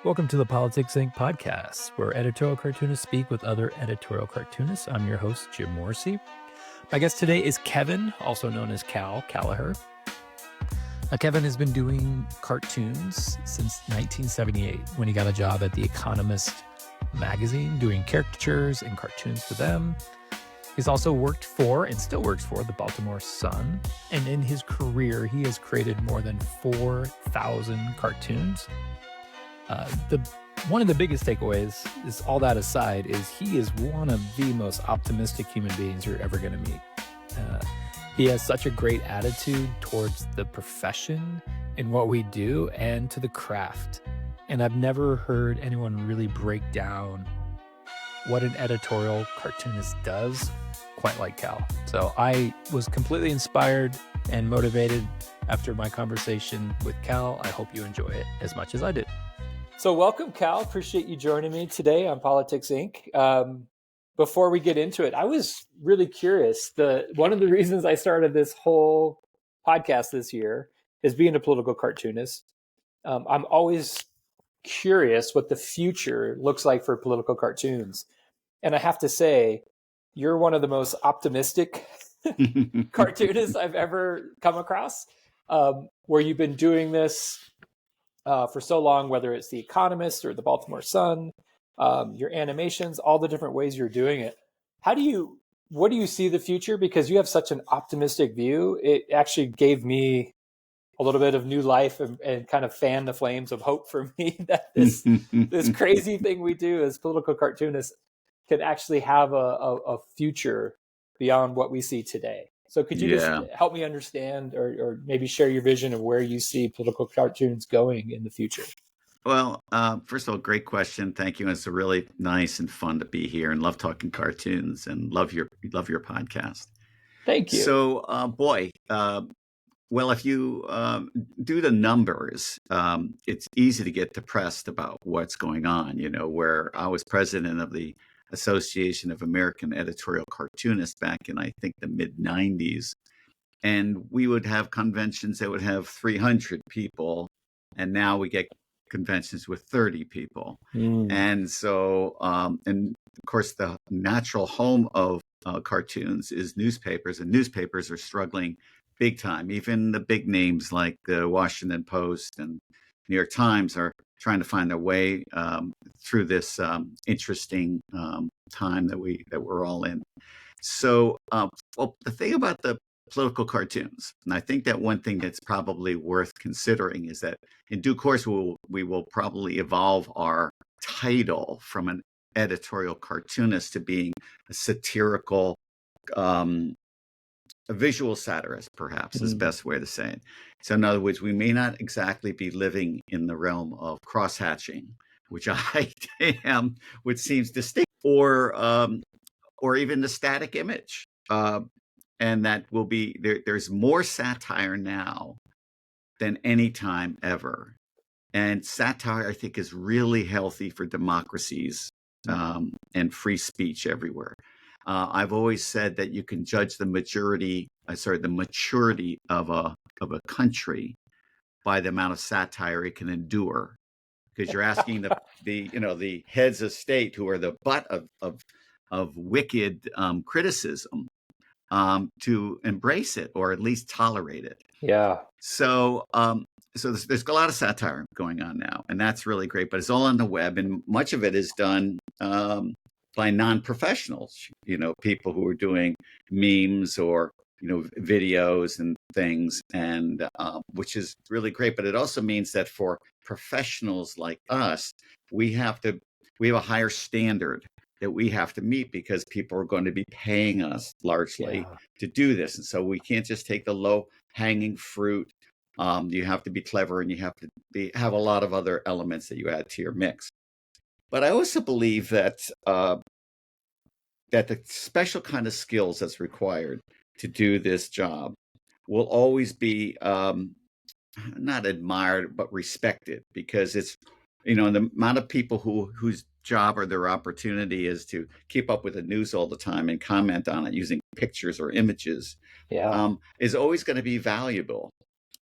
Welcome to the Politics Inc. podcast, where editorial cartoonists speak with other editorial cartoonists. I'm your host, Jim Morrissey. My guest today is Kevin, also known as Kallaugher. Kevin has been doing cartoons since 1978 when he got a job at the Economist magazine, doing caricatures and cartoons for them. He's also worked for and still works for the Baltimore Sun. And in his career, he has created more than 4,000 cartoons. One of the biggest takeaways is, all that aside, is he is one of the most optimistic human beings you're ever going to meet. He has such a great attitude towards the profession and what we do and to the craft. And I've never heard anyone really break down what an editorial cartoonist does quite like Cal. So I was completely inspired and motivated after my conversation with Cal. I hope you enjoy it as much as I did. So welcome, Cal. Appreciate you joining me today on Politics Inc. Before we get into it, I was really curious. One of the reasons I started this whole podcast this year is being a political cartoonist. I'm always curious what the future looks like for political cartoons. And I have to say, you're one of the most optimistic cartoonists I've ever come across, where you've been doing this for so long, whether it's the Economist or the Baltimore Sun, your animations, all the different ways you're doing it. What do you see the future? Because you have such an optimistic view. It actually gave me a little bit of new life and kind of fanned the flames of hope for me that this crazy thing we do as political cartoonists can actually have a future beyond what we see today. So could you just help me understand or maybe share your vision of where you see political cartoons going in the future? Well, first of all, great question. Thank you. It's really nice and fun to be here and love talking cartoons and love your podcast. Thank you. So, well, if you do the numbers, it's easy to get depressed about what's going on. You know, where I was president of the Association of American Editorial Cartoonists back in, I think, the mid-90s. And we would have conventions that would have 300 people. And now we get conventions with 30 people. And so, and of course, the natural home of cartoons is newspapers, and newspapers are struggling big time. Even the big names like the Washington Post and New York Times are trying to find their way through this interesting time that we're all in. So, well, the thing about the political cartoons, and I think that one thing that's probably worth considering is that in due course we will probably evolve our title from an editorial cartoonist to being a satirical, a visual satirist, perhaps is the best way to say it. So in other words, we may not exactly be living in the realm of crosshatching, which I am, which seems distinct, or even the static image. And that will be, there's more satire now than any time ever. And satire, I think, is really healthy for democracies and free speech everywhere. I've always said that you can judge the maturity of a country by the amount of satire it can endure, because you're asking the heads of state, who are the butt of wicked criticism, to embrace it or at least tolerate it. Yeah. So there's a lot of satire going on now, and that's really great. But it's all on the web, and much of it is done by non-professionals, people who are doing memes or, videos and things, and which is really great. But it also means that for professionals like us, we have a higher standard that we have to meet, because people are going to be paying us largely to do this. And so we can't just take the low-hanging fruit. You have to be clever, and you have to have a lot of other elements that you add to your mix. But I also believe that that the special kind of skills that's required to do this job will always be not admired, but respected, because it's, the amount of people whose job or their opportunity is to keep up with the news all the time and comment on it using pictures or images is always going to be valuable.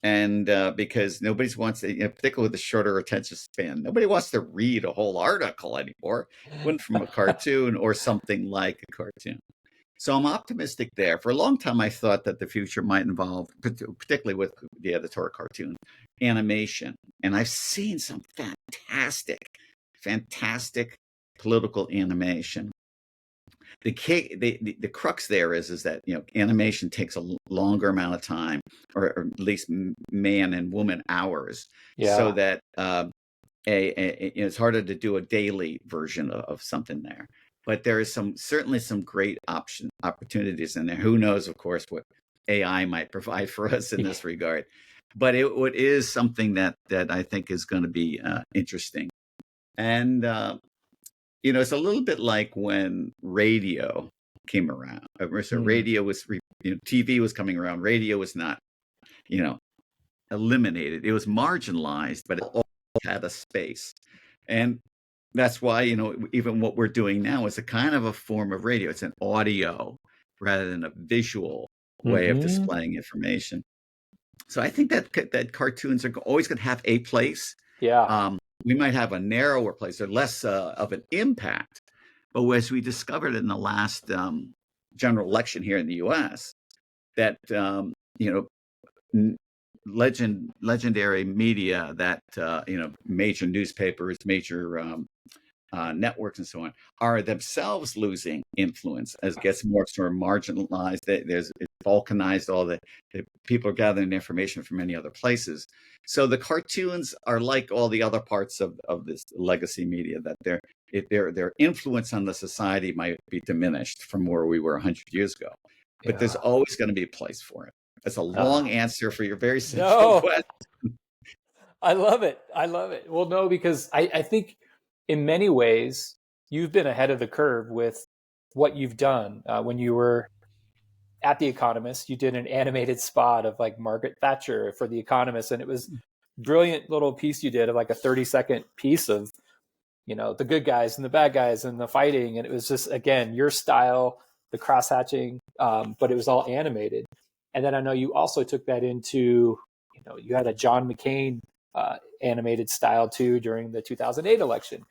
And because nobody wants to, particularly with the shorter attention span, nobody wants to read a whole article anymore, one from a cartoon or something like a cartoon. So I'm optimistic there. For a long time, I thought that the future might involve, particularly with the editorial cartoon, animation. And I've seen some fantastic political animation. The crux there is that animation takes a longer amount of time, or at least man and woman hours, so Yeah. that it's harder to do a daily version of something there. But there is certainly some great opportunities in there. Who knows, of course, what AI might provide for us in this regard. But it is something that I think is going to be interesting. And it's a little bit like when radio came around. So radio was, TV was coming around. Radio was not, eliminated. It was marginalized, but it all had a space. And that's why, even what we're doing now is a kind of a form of radio. It's an audio rather than a visual way of displaying information. So I think that cartoons are always going to have a place. Yeah. We might have a narrower place or less of an impact. But as we discovered in the last general election here in the U.S., that legendary media, that major newspapers, major networks, and so on, are themselves losing influence as it gets more sort of marginalized. It's balkanized. All the people are gathering information from many other places. So the cartoons are like all the other parts of this legacy media, that their influence on the society might be diminished from where we were 100 years ago. But there's always going to be a place for it. That's a long answer for your very simple question. I love it. I love it. Well, no, because I think in many ways you've been ahead of the curve with what you've done. When you were at The Economist, you did an animated spot of like Margaret Thatcher for The Economist, and it was brilliant little piece you did of like a 30-second piece of the good guys and the bad guys and the fighting, and it was just, again, your style, the cross-hatching, but it was all animated. And then I know you also took that into, you had a John McCain animated style too during the 2008 election.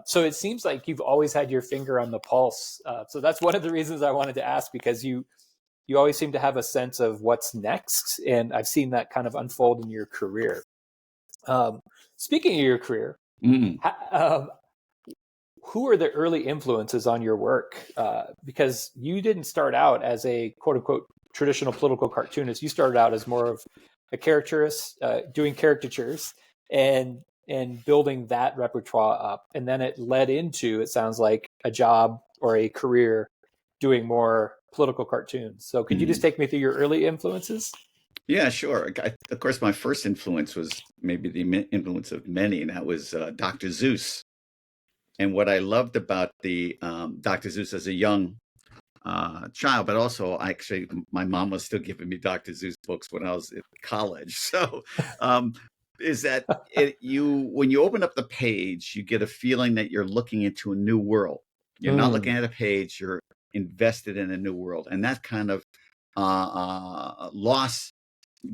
So it seems like you've always had your finger on the pulse. So that's one of the reasons I wanted to ask, because you always seem to have a sense of what's next. And I've seen that kind of unfold in your career. Speaking of your career, who are the early influences on your work? Because you didn't start out as a quote unquote traditional political cartoonist. You started out as more of a caricaturist, doing caricatures and building that repertoire up. And then it led into, it sounds like, a job or a career doing more political cartoons. So could you just take me through your early influences? Yeah, sure. Of course, my first influence was maybe the influence of many, and that was Dr. Seuss. And what I loved about the Dr. Seuss as a young child, but also actually my mom was still giving me Dr. Seuss books when I was in college. So is that when you open up the page, you get a feeling that you're looking into a new world. You're not looking at a page, you're invested in a new world. And that kind of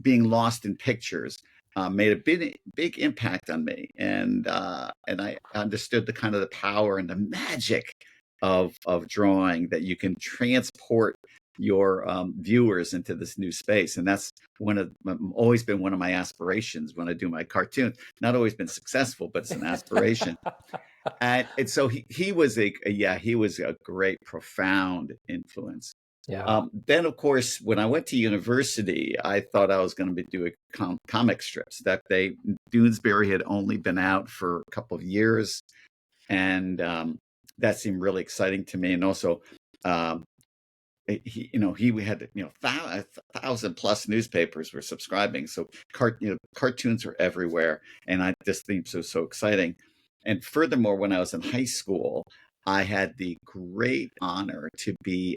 being lost in pictures made a big impact on me. And I understood the kind of the power and the magic of drawing, that you can transport your viewers into this new space. And that's always been one of my aspirations when I do my cartoons. Not always been successful, but it's an aspiration. and so he was a great, profound influence. Yeah. Then, of course, when I went to university, I thought I was going to be doing comic strips. Doonesbury had only been out for a couple of years, and that seemed really exciting to me. And also, he had 1,000 plus newspapers were subscribing, so cartoons were everywhere, and I just think so exciting. And furthermore, when I was in high school, I had the great honor to be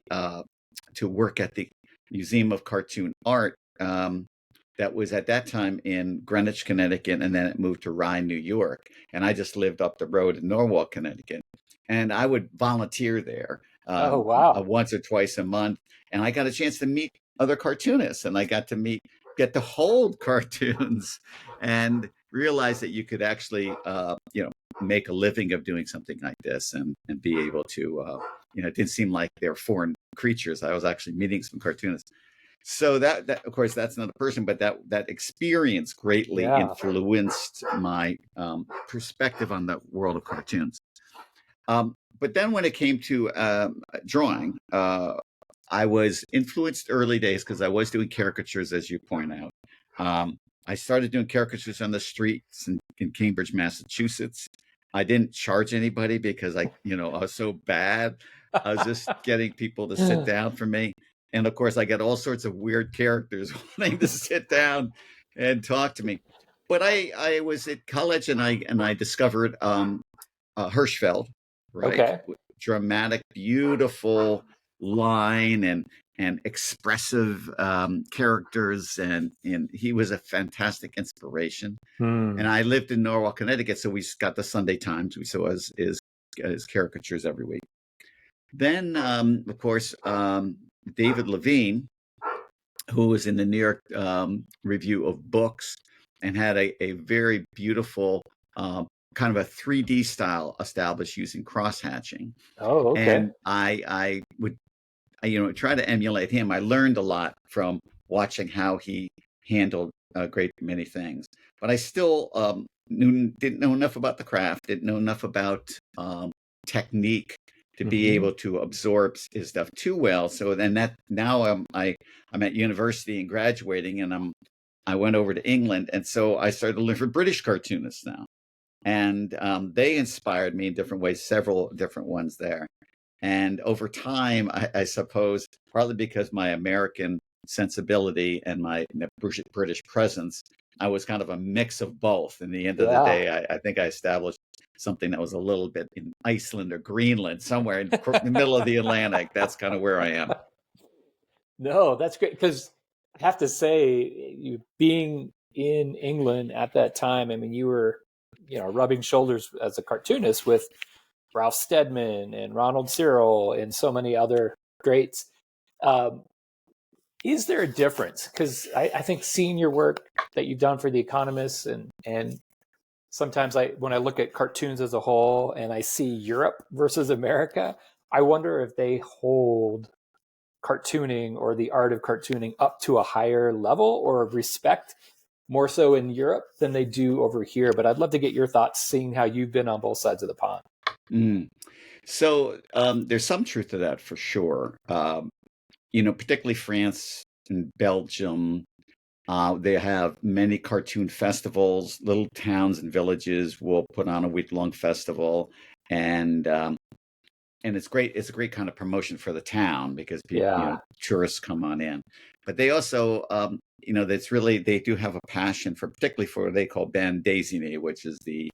to work at the Museum of Cartoon Art, that was at that time in Greenwich, Connecticut, and then it moved to Rye, New York. And I just lived up the road in Norwalk, Connecticut. And I would volunteer there once or twice a month. And I got a chance to meet other cartoonists, and I got to meet get to hold cartoons and realize that you could actually, make a living of doing something like this and be able to, it didn't seem like they're foreign creatures. I was actually meeting some cartoonists. So that of course, that's not a person, but that experience greatly Yeah. influenced my perspective on the world of cartoons. But then when it came to drawing, I was influenced early days because I was doing caricatures, as you point out. I started doing caricatures on the streets in Cambridge, Massachusetts. I didn't charge anybody because I was so bad. I was just getting people to sit down for me. And of course, I get all sorts of weird characters wanting to sit down and talk to me. But I was at college and I discovered Hirschfeld, right? Okay. Dramatic, beautiful line and expressive characters, and he was a fantastic inspiration. And Hmm. I lived in Norwalk, Connecticut, so we got the Sunday Times. We saw his caricatures every week. Then, of course, David Levine, who was in the New York Review of Books and had a very beautiful kind of a 3D style established using cross hatching. Oh, okay. And I would try to emulate him. I learned a lot from watching how he handled a great many things, but I still didn't know enough about the craft, didn't know enough about technique to be Hmm. able to absorb his stuff too well. So then that now I'm at university and graduating, and I went over to England, and so I started to learn for British cartoonists now, and they inspired me in different ways, several different ones there. And over time, I suppose, partly because my American sensibility and my British presence, I was kind of a mix of both. In the end of the Yeah. day, I think I established something that was a little bit in Iceland or Greenland, somewhere in the middle of the Atlantic. That's kind of where I am. No, that's great because I have to say, you being in England at that time, I mean, you were, rubbing shoulders as a cartoonist with Ralph Steadman and Ronald Searle and so many other greats. Um, is there a difference? Because I think seeing your work that you've done for The Economist and sometimes when I look at cartoons as a whole and I see Europe versus America, I wonder if they hold cartooning or the art of cartooning up to a higher level or of respect more so in Europe than they do over here. But I'd love to get your thoughts seeing how you've been on both sides of the pond. Mm. So there's some truth to that for sure. Particularly France and Belgium. They have many cartoon festivals. Little towns and villages will put on a week-long festival, and it's great. It's a great kind of promotion for the town because people, Yeah. tourists come on in. But they also, that's really they do have a passion for, particularly for what they call bande dessinée, which is the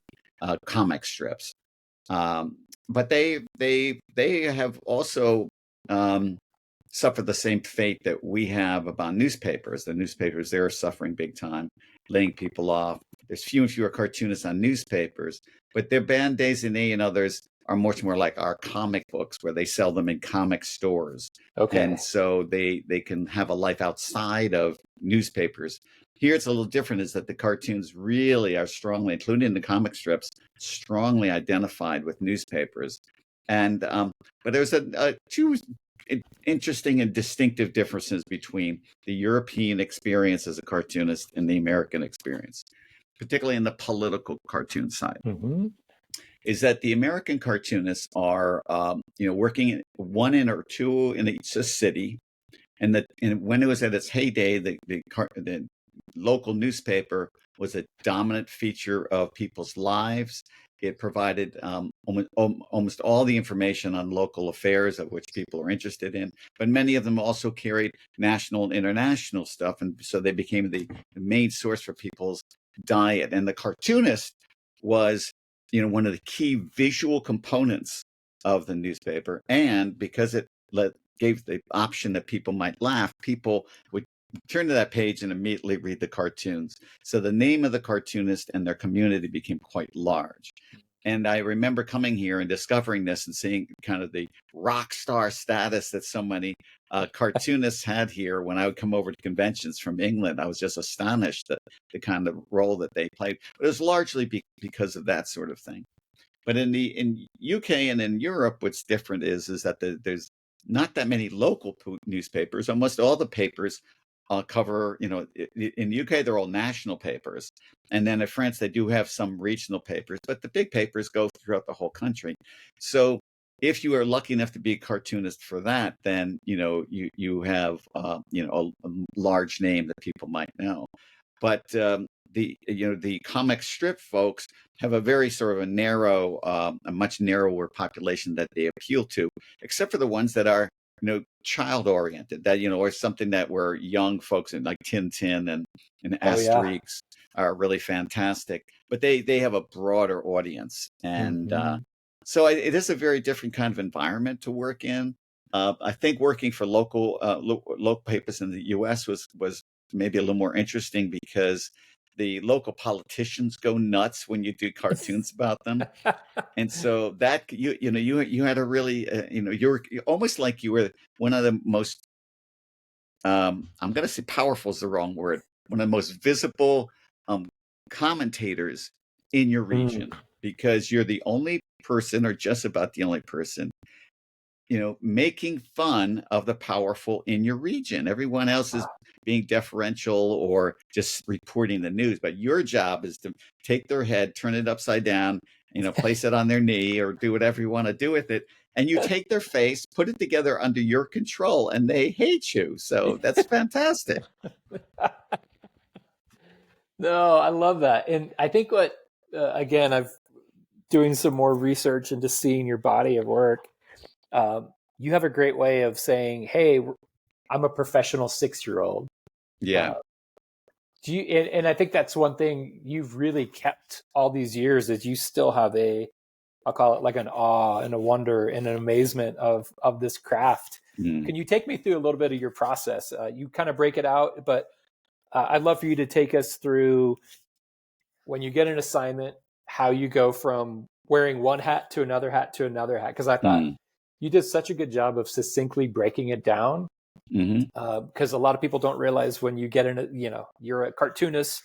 comic strips. But they have also suffered the same fate that we have about newspapers. The newspapers there are suffering big time, laying people off. There's few and fewer cartoonists on newspapers, but their bande dessinée and others are much more like our comic books, where they sell them in comic stores, and Okay. so they can have a life outside of newspapers. Here it's a little different, is that the cartoons really are strongly, including the comic strips, strongly identified with newspapers. And but there's two interesting and distinctive differences between the European experience as a cartoonist and the American experience, particularly in the political cartoon side, Mm-hmm. is that the American cartoonists are, working in one in or two in each city, and when it was at its heyday, the local newspaper was a dominant feature of people's lives. It provided almost all the information on local affairs of which people are interested in, but many of them also carried national and international stuff, and so they became the main source for people's diet. And the cartoonist was, one of the key visual components of the newspaper, and because it gave the option that people might laugh, people would turn to that page and immediately read the cartoons. So the name of the cartoonist and their community became quite large. And I remember coming here and discovering this and seeing kind of the rock star status that so many cartoonists had here when I would come over to conventions from England. I was just astonished at the kind of role that they played. But it was largely because of that sort of thing. But in UK and in Europe, what's different is that there's not that many local newspapers. Almost all the papers cover, in the UK, they're all national papers. And then in France, they do have some regional papers, but the big papers go throughout the whole country. So if you are lucky enough to be a cartoonist for that, then, you have, a large name that people might know. But the comic strip folks have a very sort of a much narrower population that they appeal to, except for the ones that are child oriented, that or something that where young folks in like Tintin and Oh yeah. Asterix are really fantastic, but they have a broader audience, and Hmm. it is a very different kind of environment to work in. I think working for local papers in the U.S. was maybe a little more interesting because the local politicians go nuts when you do cartoons about them. And so that you had a really you're almost like you were one of the most I'm going to say powerful is the wrong word, one of the most visible um, commentators in your Mm. region, because you're the only person, or just about the only person, making fun of the powerful in your region. Everyone else is being deferential or just reporting the news, but your job is to take their head, turn it upside down, place it on their knee, or do whatever you want to do with it. And you take their face, put it together under your control, and they hate you. So that's fantastic. No, I love that. And I think again, I've doing some more research into seeing your body of work. You have a great way of saying, "Hey, I'm a professional 6-year-old." Yeah. Uh, do you? And I think that's one thing you've really kept all these years is you still have I'll call it like an awe and a wonder and an amazement of this craft. Mm. Can you take me through a little bit of your process? You kind of break it out, but I'd love for you to take us through when you get an assignment, how you go from wearing one hat to another hat to another hat. Because I thought Mm. you did such a good job of succinctly breaking it down. Hmm. Because a lot of people don't realize when you get in, you're a cartoonist.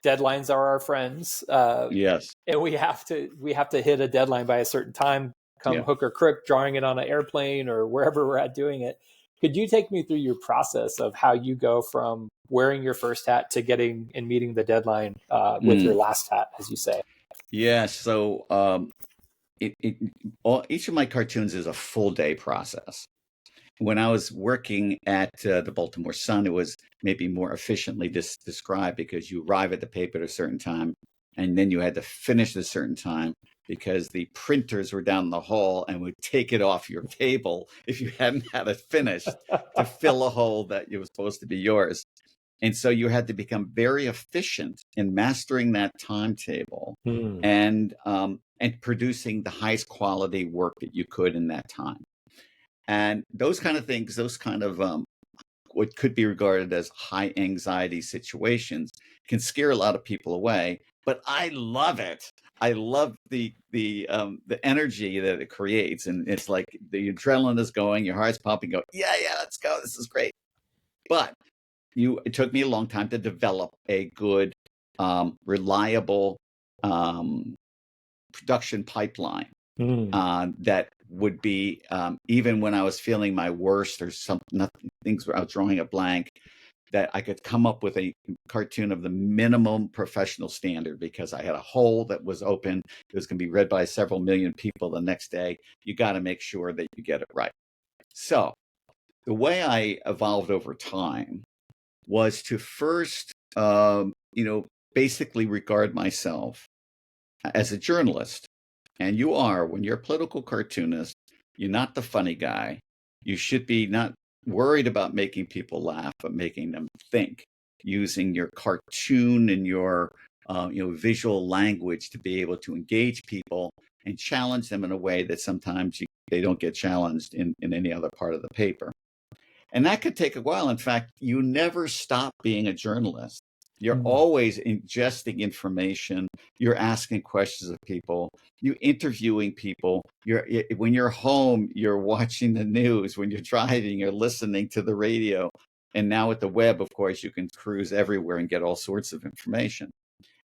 Deadlines are our friends, Yes. and we have to hit a deadline by a certain time. Come Yeah. hook or crook, drawing it on an airplane or wherever we're at doing it. Could you take me through your process of how you go from wearing your first hat to getting and meeting the deadline with your Mm. last hat, as you say? Yeah. So each of my cartoons is a full day process. When I was working at the Baltimore Sun, it was maybe more efficiently described, because you arrive at the paper at a certain time, and then you had to finish at a certain time, because the printers were down the hall and would take it off your table if you hadn't had it finished, to fill a hole that was supposed to be yours. And so you had to become very efficient in mastering that timetable, Hmm. and producing the highest quality work that you could in that time. And those kind of things, those kind of what could be regarded as high anxiety situations, can scare a lot of people away. But I love it. I love the energy that it creates, and it's like the adrenaline is going, your heart's pumping. Go, yeah, yeah, let's go. This is great. But it took me a long time to develop a good, reliable um, production pipeline Hmm. that would be, even when I was feeling my worst, or some nothing, things where I was drawing a blank, that I could come up with a cartoon of the minimum professional standard, because I had a hole that was open. It was going to be read by several million people the next day. You got to make sure that you get it right. So the way I evolved over time was to first, basically regard myself as a journalist. And you are, when you're a political cartoonist, you're not the funny guy. You should be not worried about making people laugh, but making them think, using your cartoon and your visual language to be able to engage people and challenge them in a way that sometimes they don't get challenged in any other part of the paper. And that could take a while. In fact, you never stop being a journalist. You're always ingesting information. You're asking questions of people. You're interviewing people. When you're home, you're watching the news. When you're driving, you're listening to the radio. And now with the web, of course, you can cruise everywhere and get all sorts of information.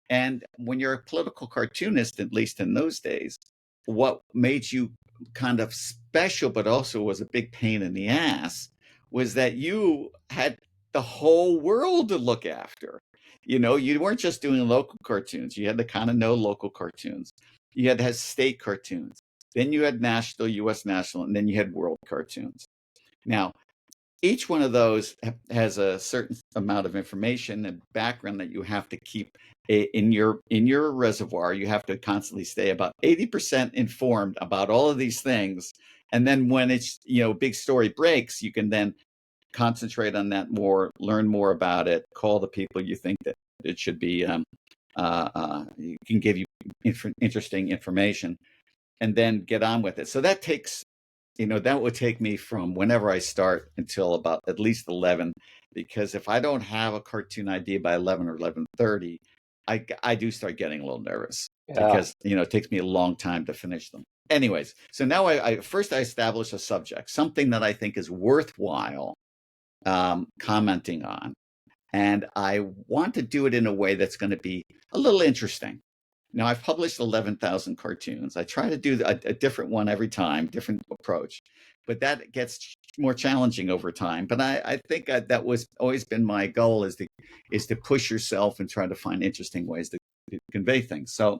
And when you're a political cartoonist, at least in those days, what made you kind of special, but also was a big pain in the ass, was that you had the whole world to look after. You weren't just doing local cartoons. You had to kind of know local cartoons. You had to have state cartoons. Then you had national, US national, and then you had world cartoons. Now, each one of those has a certain amount of information and background that you have to keep in your reservoir. You have to constantly stay about 80% informed about all of these things. And then when it's, big story breaks, you can then concentrate on that more, learn more about it, call the people you think that it should be, can give you interesting information, and then get on with it. So that takes, that would take me from whenever I start until about at least 11, because if I don't have a cartoon idea by 11 or 11:30, I do start getting a little nervous because, it takes me a long time to finish them. Anyways, so now I first I establish a subject, something that I think is worthwhile commenting on. And I want to do it in a way that's going to be a little interesting. Now, I've published 11,000 cartoons. I try to do a different one every time, different approach, but that gets more challenging over time. But I think that was always been my goal, is to push yourself and try to find interesting ways to convey things. So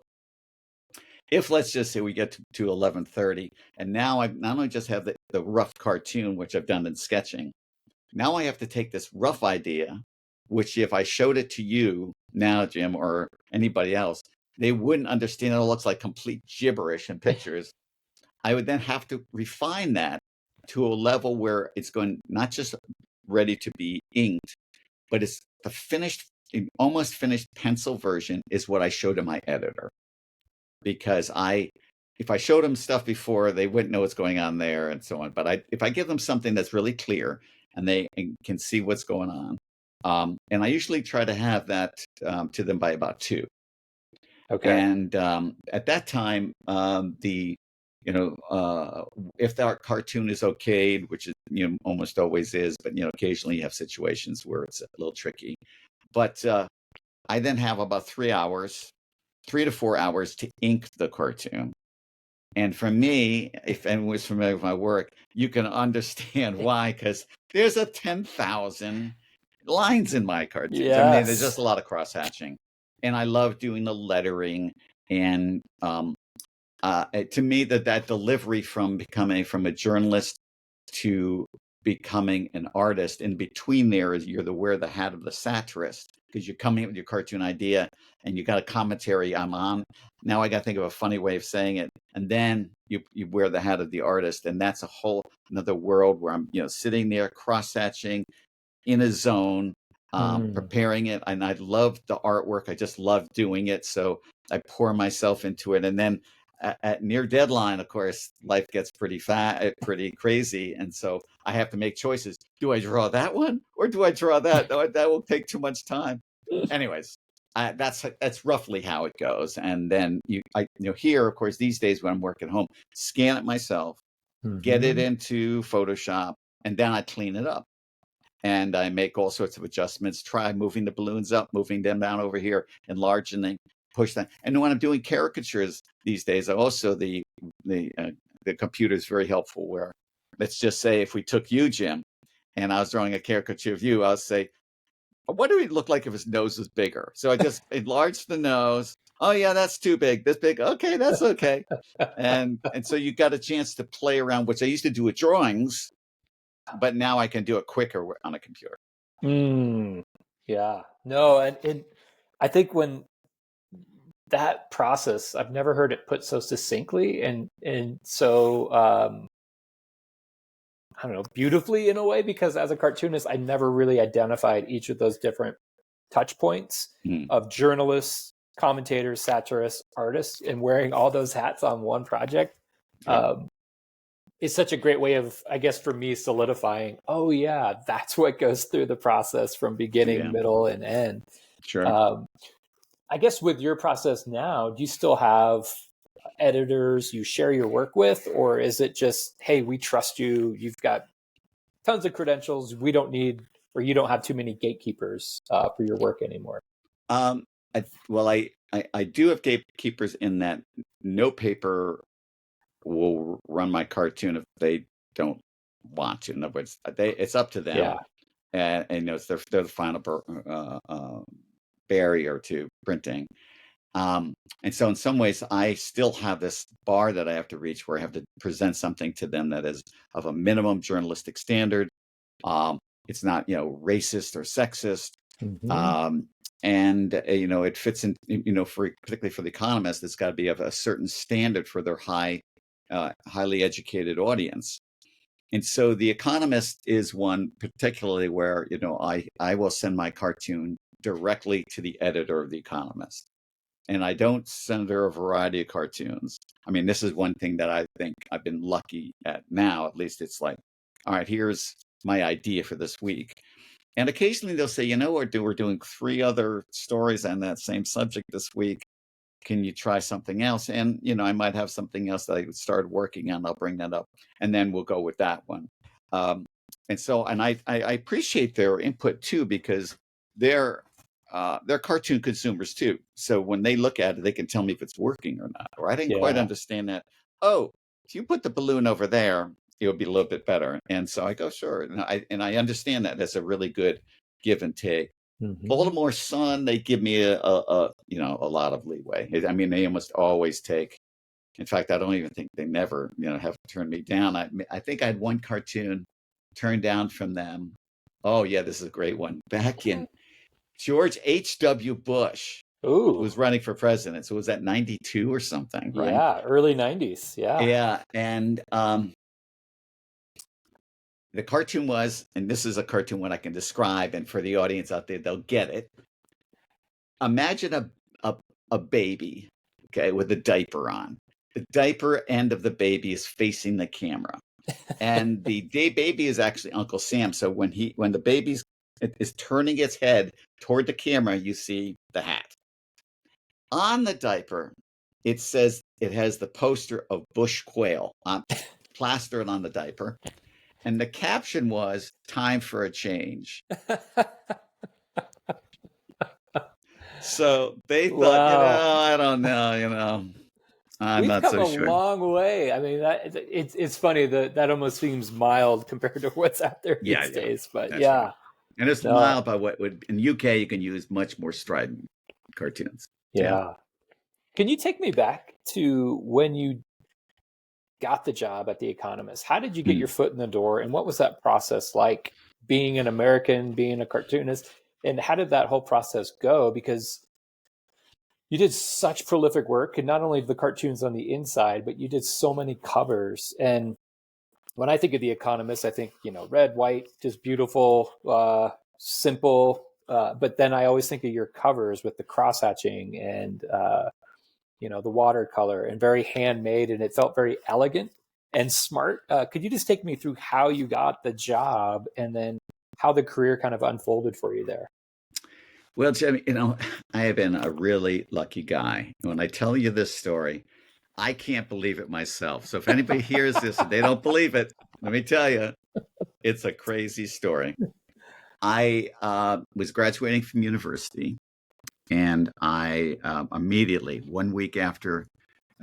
if, let's just say, we get to 11:30, and now I not only just have the rough cartoon, which I've done in sketching, now I have to take this rough idea, which if I showed it to you now, Jim, or anybody else, they wouldn't understand. It looks like complete gibberish in pictures. I would then have to refine that to a level where it's going not just ready to be inked, but it's the almost finished pencil version is what I show to my editor. Because if I showed them stuff before, they wouldn't know what's going on there and so on. But if I give them something that's really clear and they can see what's going on, and I usually try to have that to them by about 2. Okay. And at that time, if that cartoon is okayed, which is almost always is, but occasionally you have situations where it's a little tricky. But I then have about 3 to 4 hours to ink the cartoon. And for me, if anyone's familiar with my work, you can understand why, because there's 10,000 lines in my cartoons. Yes. I mean, there's just a lot of cross-hatching. And I love doing the lettering. And to me, that delivery from a journalist to becoming an artist, in between there is you're wear the hat of the satirist, because you're coming up with your cartoon idea and you got a commentary I'm on. Now I got to think of a funny way of saying it. And then you wear the hat of the artist. And that's a whole another world where I'm, sitting there cross-hatching in a zone, preparing it. And I love the artwork. I just love doing it. So I pour myself into it. And then at near deadline, of course, life gets pretty crazy. And so I have to make choices. Do I draw that one or do I draw that? That will take too much time. Anyways, that's roughly how it goes. And then here, of course, these days when I'm working at home, scan it myself, get it into Photoshop, and then I clean it up. And I make all sorts of adjustments, try moving the balloons up, moving them down over here, enlarging them, push them. And when I'm doing caricatures these days, also the computer is very helpful, where let's just say if we took you, Jim, and I was drawing a caricature of you, I'll say, what do we look like if his nose was bigger? So I just enlarged the nose. Oh yeah, that's too big. This big. Okay, that's okay. and so you got a chance to play around, which I used to do with drawings, but now I can do it quicker on a computer. Yeah. No, and I think when that process, I've never heard it put so succinctly and so I don't know, beautifully in a way, because as a cartoonist, I never really identified each of those different touch points of journalists, commentators, satirists, artists, and wearing all those hats on one project. It's such a great way of, I guess, for me, solidifying, oh yeah, that's what goes through the process from beginning, middle, and end. Sure. Um, I guess with your process now, do you still have editors you share your work with, or is it just, hey, we trust you, you've got tons of credentials, we don't need, or you don't have too many gatekeepers for your work anymore? Um, I do have gatekeepers in that no paper will run my cartoon if they don't want to. In other words, it's up to them, Yeah. and they're the final barrier to printing. And so in some ways, I still have this bar that I have to reach where I have to present something to them that is of a minimum journalistic standard. It's not, racist or sexist. Mm-hmm. Um, and it fits in, particularly for the Economist, it's got to be of a certain standard for their highly educated audience. And so the Economist is one particularly where, I will send my cartoon directly to the editor of the Economist. And I don't send her a variety of cartoons. I mean, this is one thing that I think I've been lucky at now. At least it's like, all right, here's my idea for this week. And occasionally they'll say, we're doing 3 other stories on that same subject this week. Can you try something else? And, I might have something else that I started working on. I'll bring that up and then we'll go with that one. And I appreciate their input too, because they're cartoon consumers too. So when they look at it, they can tell me if it's working or not, or I didn't quite Yeah. understand that. Oh, if you put the balloon over there, it would be a little bit better. And so I go, sure. And I understand that as a really good give and take. Mm-hmm. Baltimore Sun, they give me a lot of leeway. I mean, they almost always take. In fact, I don't even think they never, have turned me down. I think I had one cartoon turned down from them. Oh yeah, this is a great one. Back in George H.W. Bush Ooh. was running for president. So it was at 92 or something, right? Yeah, early 90s. Yeah. Yeah. And the cartoon was, and this is a cartoon one I can describe, and for the audience out there, they'll get it. Imagine a baby, okay, with a diaper on. The diaper end of the baby is facing the camera. And the baby is actually Uncle Sam. So when the baby is turning its head toward the camera, you see the hat. On the diaper, it says it has the poster of bush quail plastered on the diaper. And the caption was, "Time for a change." So they thought, Wow. I don't know, I'm We've not come so a sure. long way. I mean, it's funny that almost seems mild compared to what's out there Yeah, these days. But that's right. yeah, And it's no, mild by what would in UK you can use much more strident cartoons. Yeah. yeah. Can you take me back to when you got the job at The Economist? How did you get your Mm. foot in the door, and what was that process like? Being an American, being a cartoonist, and how did that whole process go? Because you did such prolific work, and not only the cartoons on the inside, but you did so many covers. And when I think of The Economist, I think, red, white, just beautiful, simple. But then I always think of your covers with the cross hatching and, the watercolor, and very handmade. And it felt very elegant and smart. Could you just take me through how you got the job and then how the career kind of unfolded for you there? Well, Jimmy, I have been a really lucky guy. When I tell you this story, I can't believe it myself. So if anybody hears this and they don't believe it, let me tell you, it's a crazy story. I was graduating from university, and I immediately, 1 week after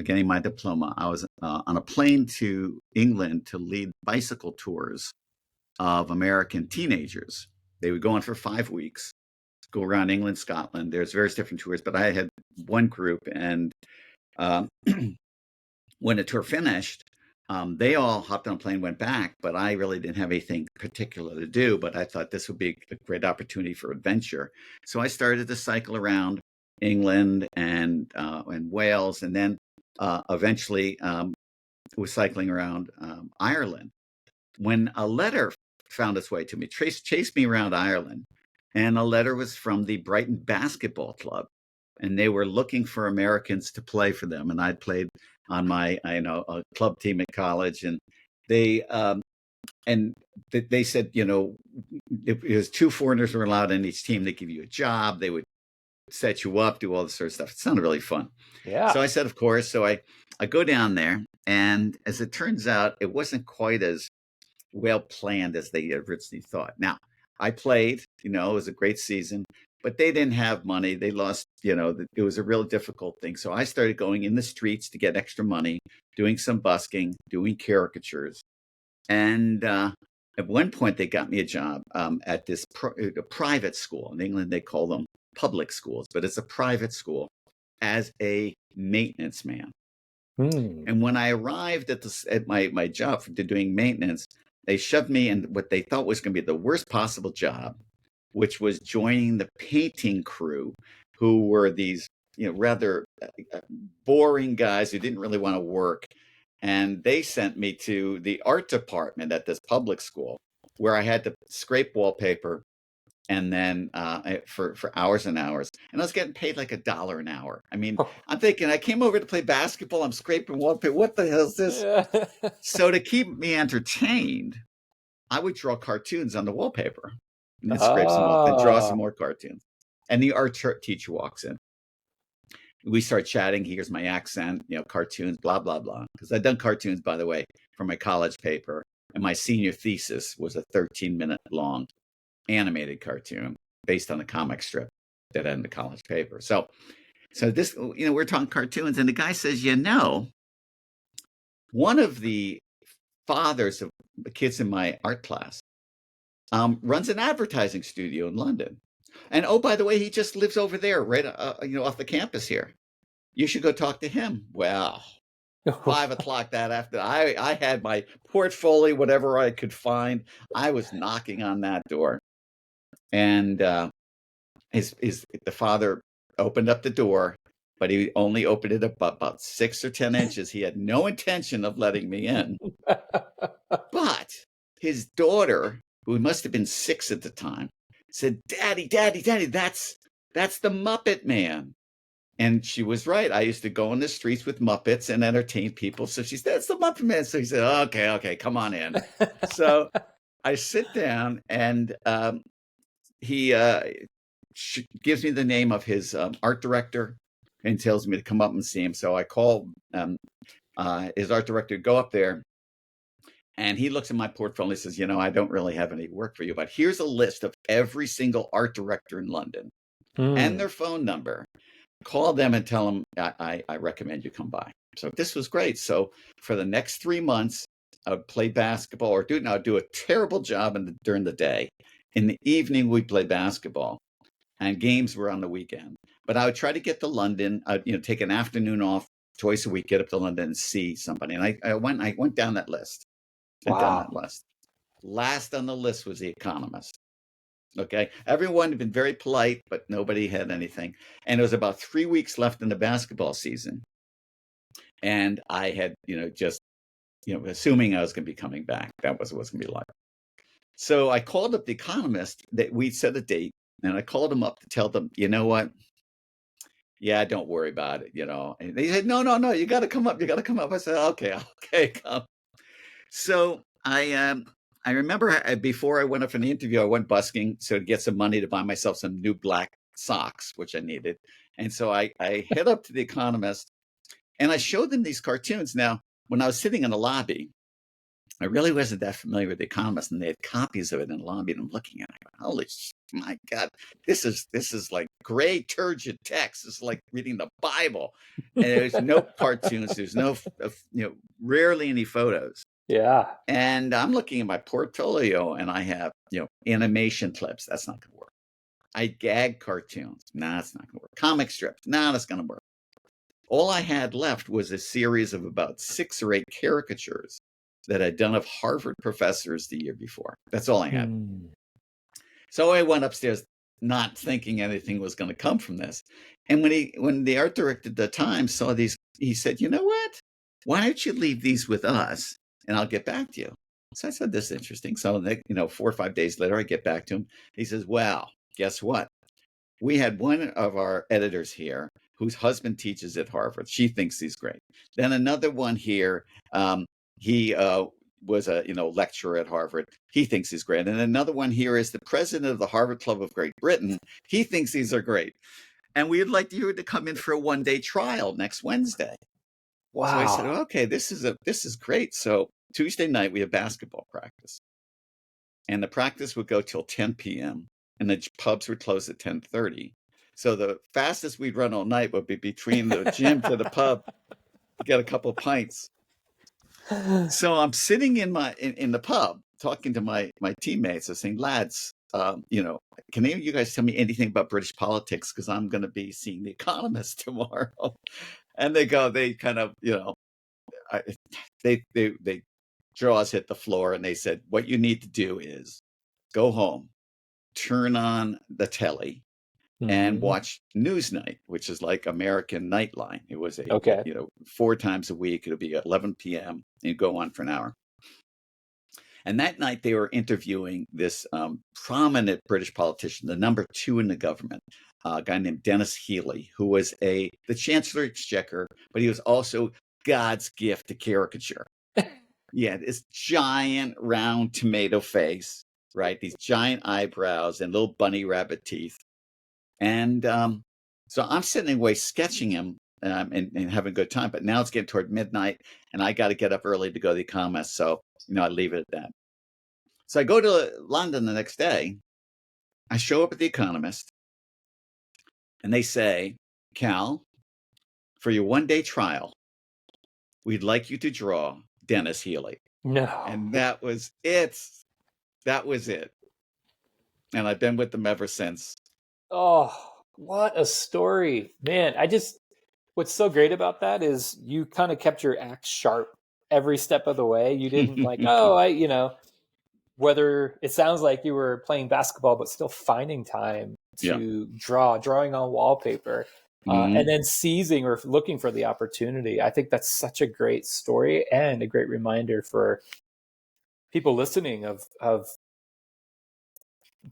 getting my diploma, I was on a plane to England to lead bicycle tours of American teenagers. They would go on for 5 weeks, go around England, Scotland. There's various different tours, but I had one group, and um, when the tour finished, they all hopped on a plane, went back, but I really didn't have anything particular to do. But I thought this would be a great opportunity for adventure, so I started to cycle around England and Wales, and then eventually was cycling around Ireland. When a letter found its way to me, chased me around Ireland, and a letter was from the Brighton Basketball Club, and they were looking for Americans to play for them. And I'd played on my, a club team at college, and they they said, if 2 foreigners were allowed on each team, they give you a job. They would set you up, do all this sort of stuff. It sounded really fun. So Yeah. I said, of course. So I go down there, and as it turns out, it wasn't quite as well planned as they originally thought. Now, I played, it was a great season, but they didn't have money. They lost, it was a real difficult thing. So I started going in the streets to get extra money, doing some busking, doing caricatures. And at one point, they got me a job at this a private school. In England, they call them public schools, but it's a private school as a maintenance man. Hmm. And when I arrived at my job for doing maintenance, they shoved me in what they thought was going to be the worst possible job, which was joining the painting crew, who were these rather boring guys who didn't really want to work. And they sent me to the art department at this public school, where I had to scrape wallpaper, and then for hours and hours, and I was getting paid like $1 an hour. I mean, I'm thinking, I came over to play basketball, I'm scraping wallpaper, what the hell is this? Yeah. So to keep me entertained, I would draw cartoons on the wallpaper, and then scrape some off, then draw some more cartoons. And the art teacher walks in. We start chatting. He hears my accent, cartoons, blah, blah, blah. Because I'd done cartoons, by the way, for my college paper. And my senior thesis was a 13-minute long animated cartoon based on a comic strip that had in the college paper. So this, we're talking cartoons, and the guy says, one of the fathers of the kids in my art class runs an advertising studio in London. And oh, by the way, he just lives over there, right, off the campus here. You should go talk to him. Well, 5 o'clock that afternoon, I had my portfolio, whatever I could find. I was knocking on that door, and the father opened up the door, but he only opened it up about 6 or 10 inches. He had no intention of letting me in. But his daughter, who must have been 6 at the time, said, "Daddy, Daddy, Daddy, that's the Muppet Man." And she was right. I used to go on the streets with Muppets and entertain people. So she said, "That's the Muppet Man." So he said, okay, come on in. So I sit down, and he gives me the name of his art director and tells me to come up and see him. So I call his art director, go up there. And he looks at my portfolio and says, I don't really have any work for you, but here's a list of every single art director in London and their phone number. Call them and tell them I recommend you come by. So this was great. So for the next 3 months, I would play basketball or do a terrible job during the day. In the evening, we'd play basketball, and games were on the weekend. But I would try to get to London. I'd take an afternoon off twice a week, get up to London and see somebody. And I went down that list. Wow. Last on the list was The Economist. Okay. Everyone had been very polite, but nobody had anything. And it was about 3 weeks left in the basketball season. And I had, just, assuming I was going to be coming back. That was what it was going to be like. So I called up The Economist. That we'd set a date, and I called them up to tell them, you know what? Yeah, don't worry about it, And they said, no, you got to come up. You got to come up. I said, okay, come. So I remember before I went up for the interview, I went busking to get some money to buy myself some new black socks, which I needed. And so I head up to The Economist, and I showed them these cartoons. Now, when I was sitting in the lobby, I really wasn't that familiar with The Economist, and they had copies of it in the lobby, and I'm looking at it. Holy, my God, this is like gray turgid text. It's like reading the Bible. And there's no cartoons. There's no, rarely any photos. Yeah. And I'm looking at my portfolio, and I have, animation clips. That's not going to work. I gag cartoons. Nah, that's not going to work. Comic strips. Nah, that's going to work. All I had left was a series of about 6 or 8 caricatures that I'd done of Harvard professors the year before. That's all I had. So I went upstairs, not thinking anything was going to come from this. And when the art director at the time saw these, he said, "You know what? Why don't you leave these with us, and I'll get back to you." So I said, "This is interesting." So 4 or 5 days later, I get back to him. He says, "Well, guess what? We had one of our editors here whose husband teaches at Harvard. She thinks he's great. Then another one here, he was a lecturer at Harvard. He thinks he's great. And another one here is the president of the Harvard Club of Great Britain. He thinks these are great." and we'd like you to come in for a 1-day trial next Wednesday. So I said, Wow. okay, this is great. So Tuesday night we have basketball practice, and the practice would go till 10 p.m. and the pubs would close at 10:30. So the fastest we'd run all night would be between the gym to the pub to get a couple of pints. So I'm sitting in the pub talking to my teammates and saying, lads, can any of you guys tell me anything about British politics? Because I'm going to be seeing The Economist tomorrow. And they kind of, they jaws hit the floor and they said, what you need to do is go home, turn on the telly, and Mhm. watch Newsnight, which is like American Nightline. It was Okay. 4 times a week. It'll be at 11 p.m. and you go on for an hour. And that night they were interviewing this prominent British politician, the number 2 in the government, a guy named Dennis Healey, who was the Chancellor of Exchequer, but he was also God's gift to caricature. Yeah, this giant round tomato face, right? These giant eyebrows and little bunny rabbit teeth. And so I'm sitting away sketching him and having a good time. But now it's getting toward midnight, and I got to get up early to go to the Economist. So, I leave it at that. So I go to London the next day. I show up at the Economist, and they say, Cal, for your 1-day trial, we'd like you to draw Dennis Healey. No. And that was it. That was it. And I've been with them ever since. Oh, what a story. Man, what's so great about that is you kind of kept your act sharp every step of the way. You didn't like, oh, whether it sounds like you were playing basketball, but still finding time Yeah. to drawing on wallpaper, and then seizing or looking for the opportunity. I think that's such a great story and a great reminder for people listening of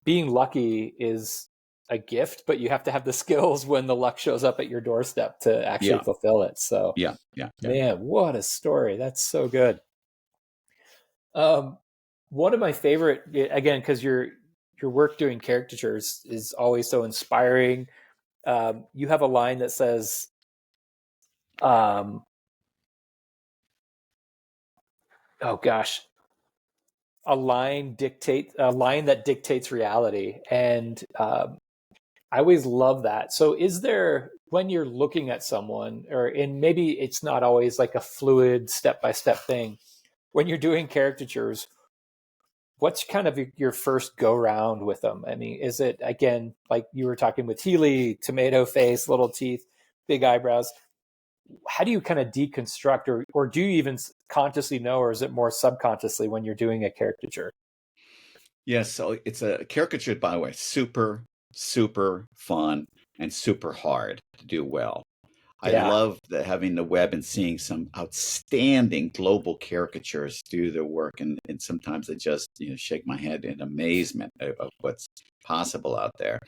being lucky is a gift, but you have to have the skills when the luck shows up at your doorstep to actually Yeah. fulfill it. So, Yeah. man, what a story. That's so good. One of my favorite, again, because your work doing caricatures is always so inspiring. You have a line that says, "Oh gosh, a line that dictates reality," and I always love that. So, is there when you're looking at someone, and maybe it's not always like a fluid step by step thing, when you're doing caricatures? What's kind of your first go round with them? I mean, is it again like you were talking with Healy, tomato face, little teeth, big eyebrows? How do you kind of deconstruct, or do you even consciously know, or is it more subconsciously when you're doing a caricature? Yes, so it's a caricature, by the way, super, super fun and super hard to do well. I Yeah. love having the web and seeing some outstanding global caricatures do their work, and sometimes I just shake my head in amazement of what's possible out there.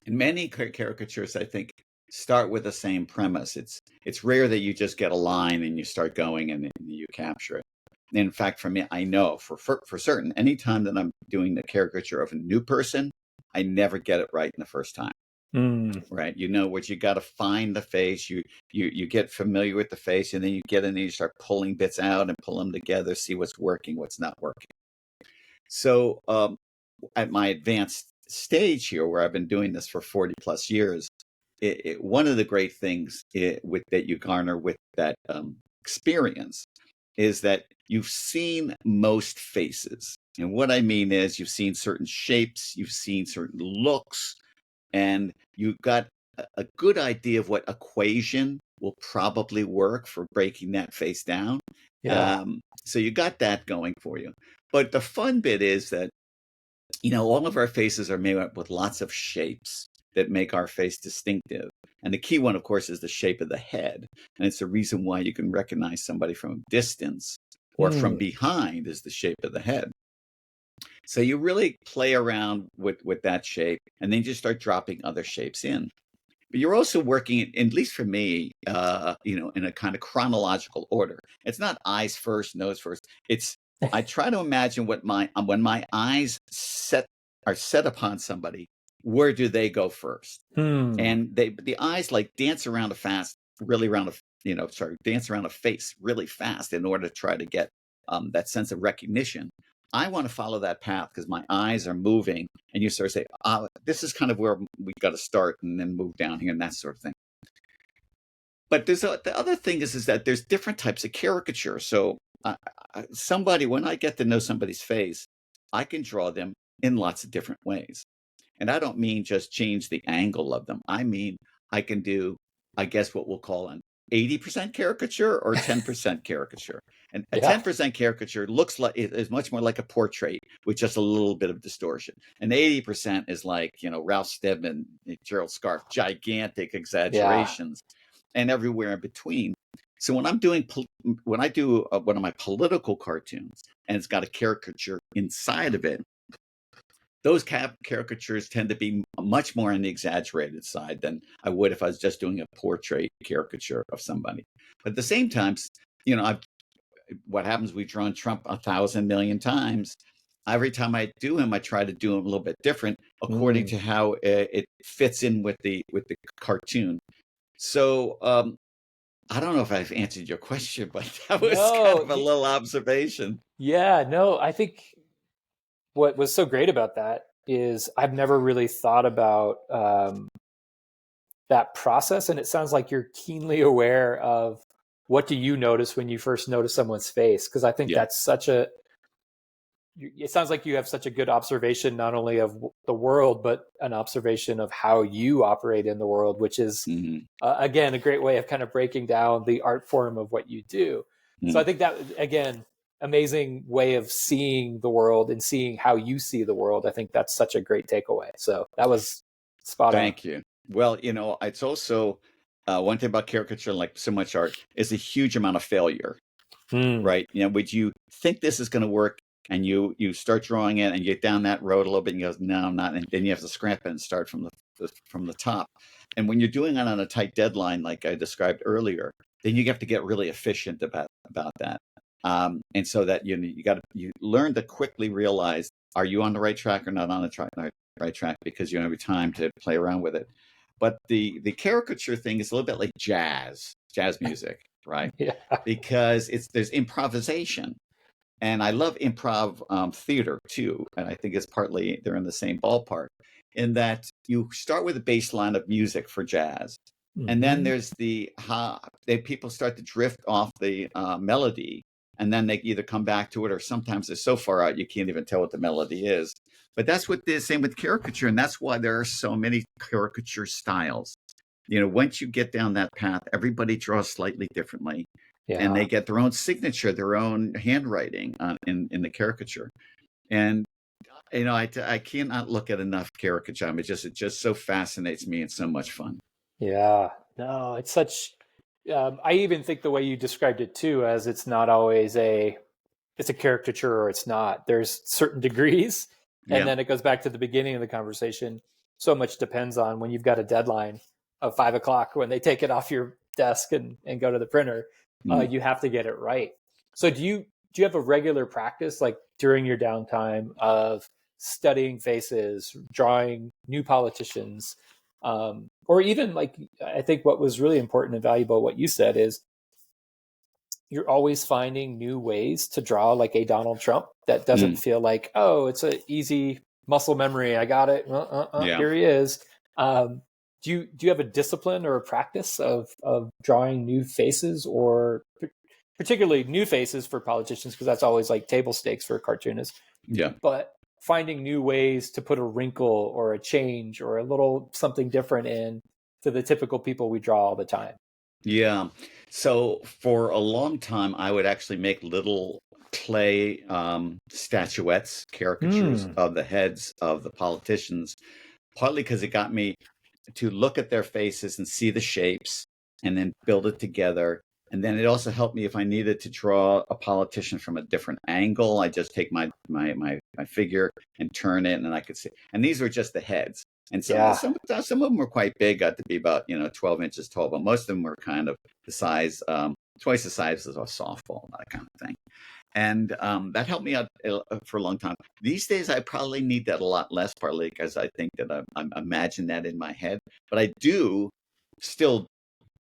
And many caricatures, I think, start with the same premise. It's rare that you just get a line and you start going and you capture it. In fact, for me, I know for certain, anytime that I'm doing the caricature of a new person, I never get it right in the first time. Mm. Right? What you got to find the face. You get familiar with the face, and then you get in and you start pulling bits out and pull them together, see what's working, what's not working. So at my advanced stage here, where I've been doing this for 40 plus years, one of the great things that you garner with that experience is that you've seen most faces. And what I mean is you've seen certain shapes, you've seen certain looks, and you've got a good idea of what equation will probably work for breaking that face down. Yeah. So you got that going for you. But the fun bit is that all of our faces are made up with lots of shapes that make our face distinctive. And the key one, of course, is the shape of the head. And it's the reason why you can recognize somebody from a distance or from Mm. behind is the shape of the head. So you really play around with that shape, and then you start dropping other shapes in. But you're also working, at least for me, in a kind of chronological order. It's not eyes first, nose first. I try to imagine when my eyes are set upon somebody, where do they go first? Hmm. And the eyes like dance around a fast, really around a, dance around a face really fast in order to try to get that sense of recognition. I want to follow that path because my eyes are moving, and you sort of say, this is kind of where we got to start, and then move down here and that sort of thing. But the other thing is that there's different types of caricature. So somebody, when I get to know somebody's face, I can draw them in lots of different ways. And I don't mean just change the angle of them. I mean, I can do, I guess, what we'll call an 80% caricature or 10% caricature. And a Yeah. 10% caricature looks like, it is much more like a portrait with just a little bit of distortion. And 80% is like, Ralph Steadman, Gerald Scarfe, gigantic Yeah. exaggerations, and everywhere in between. So when when I do one of my political cartoons and it's got a caricature inside of it, those caricatures tend to be much more on the exaggerated side than I would if I was just doing a portrait caricature of somebody. But at the same time, what happens? We've drawn Trump 1,000 million times. Every time I do him, I try to do him a little bit different according Mm. to how it fits in with the cartoon. So I don't know if I've answered your question, but that was kind No. of a little observation. Yeah. No. I think what was so great about that is I've never really thought about that process, and it sounds like you're keenly aware of what do you notice when you first notice someone's face, because I think Yeah. that's such a it sounds like you have such a good observation not only of the world but an observation of how you operate in the world, which is Mm-hmm. again a great way of kind of breaking down the art form of what you do. So I Mm-hmm. think that, again, amazing way of seeing the world and seeing how you see the world. I think that's such a great takeaway. So that was spot on. Thank you. Well, it's also one thing about caricature, like so much art, is a huge amount of failure, Hmm. right? Would you think this is going to work, and you start drawing it, and you get down that road a little bit, and you go, no, I'm not, and then you have to scrap it and start from the top. And when you're doing it on a tight deadline, like I described earlier, then you have to get really efficient about that. And so that you learn to quickly realize, are you on the right track or not on the right track, because you don't have time to play around with it. But the caricature thing is a little bit like jazz music, right? Yeah. Because there's improvisation, and I love improv theater too, and I think it's partly they're in the same ballpark, in that you start with a baseline of music for jazz, and then Hmm. there's people start to drift off the melody, and then they either come back to it, or sometimes they're so far out you can't even tell what the melody is. But that's what the same with caricature, and that's why there are so many caricature styles. Once you get down that path, everybody draws slightly differently, and Yeah. they get their own signature, their own handwriting in the caricature. And I cannot look at enough caricature. It just so fascinates me. It's so much fun. Yeah. No, it's such. I even think the way you described it too, as it's not always it's a caricature or it's not. There's certain degrees, and Yeah. then it goes back to the beginning of the conversation. So much depends on when you've got a deadline of 5 o'clock when they take it off your desk and go to the printer. Mm. You have to get it right. So do you have a regular practice, like during your downtime, of studying faces, drawing new politicians, or even like I think what was really important and valuable what you said is you're always finding new ways to draw like a Donald Trump that doesn't Mm. feel like, oh, it's an easy muscle memory. I got it. Yeah. Here he is. Um, do you have a discipline or a practice of drawing new faces, or particularly new faces for politicians, because that's always like table stakes for cartoonists, Yeah. but finding new ways to put a wrinkle or a change or a little something different in to the typical people we draw all the time? Yeah. So for a long time, I would actually make little clay statuettes, caricatures Hmm. of the heads of the politicians, partly because it got me to look at their faces and see the shapes, and then build it together. And then it also helped me if I needed to draw a politician from a different angle. I just take my figure and turn it, and then I could see. And these were just the heads. And Yeah. some of them were quite big, got to be about 12 inches tall, but most of them were kind of the size, twice the size of a softball, that kind of thing. And that helped me out for a long time. These days, I probably need that a lot less, partly because I think that I'm imagine that in my head. But I do still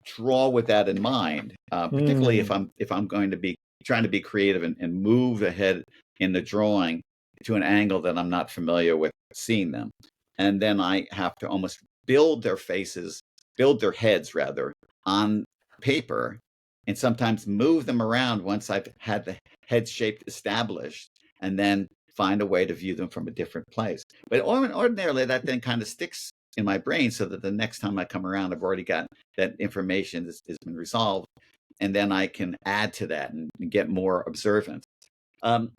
draw with that in mind, particularly Mm. if I'm going to be trying to be creative and move ahead in the drawing to an angle that I'm not familiar with seeing them. And then I have to almost build their faces, build their heads rather, on paper, and sometimes move them around once I've had the head shape established, and then find a way to view them from a different place. But ordinarily, that then kind of sticks in my brain so that the next time I come around, I've already got that information has been resolved, and then I can add to that and get more observant. Um,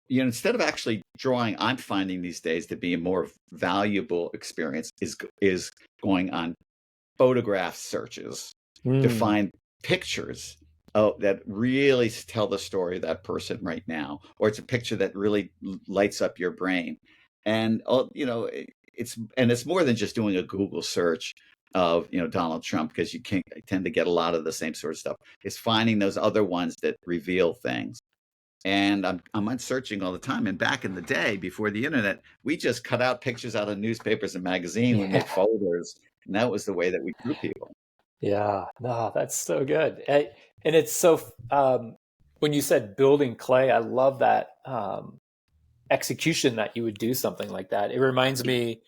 instead of actually drawing, I'm finding these days to be a more valuable experience is going on photograph searches to Mm. find pictures that really tell the story of that person right now, or it's a picture that really lights up your brain. And it's more than just doing a Google search of Donald Trump, because you can't tend to get a lot of the same sort of stuff. It's finding those other ones that reveal things. And I'm searching all the time. And back in the day, before the internet, we just cut out pictures out of newspapers and magazines. We made Yeah. folders, and that was the way that we drew people. Yeah. No, that's so good. And it's so, when you said building clay, I love that execution that you would do something like that. It reminds me,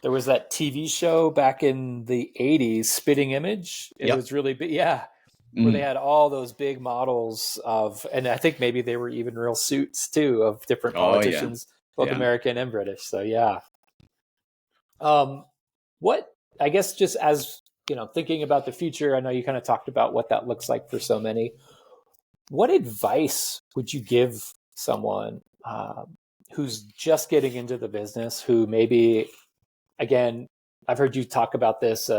there was that TV show back in the 80s, Spitting Image. It Yep. was really big. Yeah. Where they Mm. had all those big models of, and I think maybe they were even real suits too, of different Oh yeah, politicians, both yeah. American and British. So yeah. Um, what, I guess, just as thinking about the future, I know you kind of talked about what that looks like for so many. What advice would you give someone who's just getting into the business, who maybe, again, I've heard you talk about this.